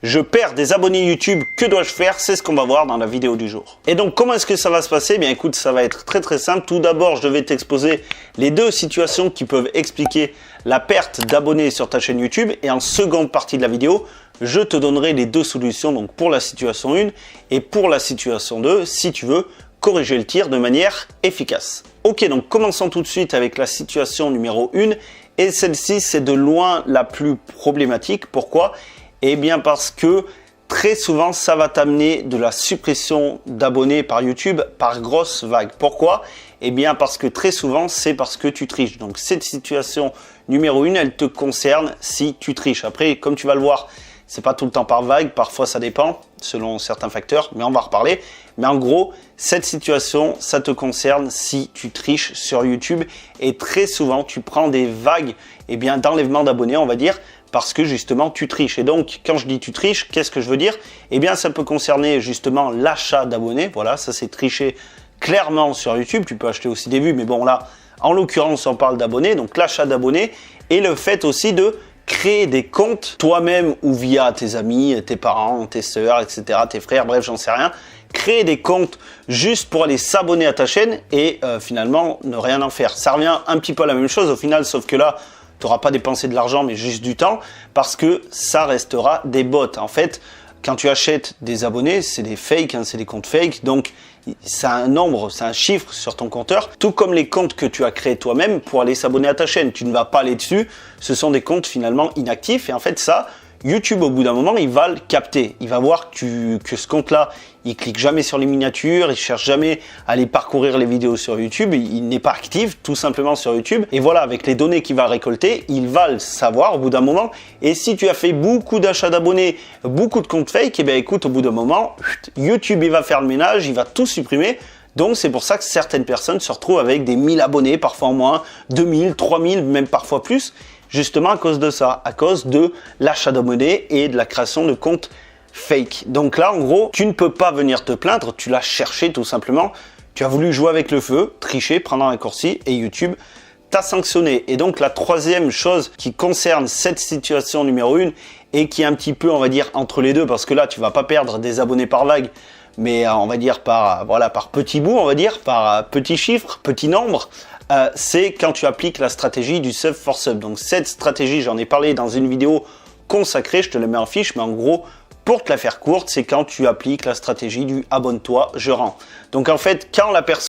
je perds des abonnés YouTube, que dois-je faire? C'est ce qu'on va voir dans la vidéo du jour. Et donc, comment est-ce que ça va se passer? Bien écoute, ça va être très simple. Tout d'abord, je vais t'exposer les deux situations qui peuvent expliquer la perte d'abonnés sur ta chaîne YouTube. Et en seconde partie de la vidéo, je te donnerai les deux solutions, donc pour la situation 1 et pour la situation 2, si tu veux corriger le tir de manière efficace. Ok, donc commençons tout de suite avec la situation numéro 1. Et celle-ci, c'est de loin la plus problématique. Pourquoi? Eh bien parce que très souvent, ça va t'amener de la suppression d'abonnés par YouTube par grosse vague. Pourquoi? Eh bien parce que très souvent, c'est parce que tu triches. Donc cette situation numéro 1, elle te concerne si tu triches. Après, comme tu vas le voir, c'est pas tout le temps par vague, parfois ça dépend selon certains facteurs, mais on va en reparler. Mais en gros, cette situation, ça te concerne si tu triches sur YouTube et très souvent, tu prends des vagues d'enlèvement d'abonnés, on va dire, parce que justement, tu triches. Et donc, quand je dis tu triches, qu'est-ce que je veux dire? Eh bien, ça peut concerner justement l'achat d'abonnés. Voilà, ça c'est tricher clairement sur YouTube. Tu peux acheter aussi des vues, mais bon là, en l'occurrence, on parle d'abonnés. Donc, l'achat d'abonnés et le fait aussi de créer des comptes toi-même ou via tes amis, tes parents, tes sœurs, etc., tes frères, bref, j'en sais rien. Créer des comptes juste pour aller s'abonner à ta chaîne et finalement ne rien en faire. Ça revient un petit peu à la même chose au final, sauf que là, tu n'auras pas dépensé de l'argent, mais juste du temps, parce que ça restera des bots. En fait, quand tu achètes des abonnés, c'est des fakes, c'est des comptes fakes, donc c'est un nombre, c'est un chiffre sur ton compteur, tout comme les comptes que tu as créés toi-même pour aller s'abonner à ta chaîne. Tu ne vas pas aller dessus, ce sont des comptes finalement inactifs, et en fait ça, YouTube au bout d'un moment, il va le capter. Il va voir que ce compte-là, il clique jamais sur les miniatures, il cherche jamais à aller parcourir les vidéos sur YouTube, il n'est pas actif tout simplement sur YouTube. Et voilà, avec les données qu'il va récolter, il va le savoir au bout d'un moment. Et si tu as fait beaucoup d'achats d'abonnés, beaucoup de comptes fake, eh bien écoute, au bout d'un moment, YouTube il va faire le ménage, il va tout supprimer. Donc c'est pour ça que certaines personnes se retrouvent avec des 1000 abonnés, parfois moins, 2000, 3000, même parfois plus. Justement à cause de ça, à cause de l'achat d'abonnés et de la création de comptes fake. Donc là, en gros, tu ne peux pas venir te plaindre, tu l'as cherché tout simplement. Tu as voulu jouer avec le feu, tricher, prendre un raccourci et YouTube t'a sanctionné. Et donc la troisième chose qui concerne cette situation numéro 1 et qui est un petit peu, on va dire, entre les deux, parce que là, tu vas pas perdre des abonnés par vague, mais on va dire par petits bouts, on va dire, par petits chiffres, petits nombres. C'est quand tu appliques la stratégie du sub for sub. Donc cette stratégie, j'en ai parlé dans une vidéo consacrée, je te la mets en fiche, mais en gros, pour te la faire courte, c'est quand tu appliques la stratégie du abonne-toi, je rends. Donc en fait, quand la personne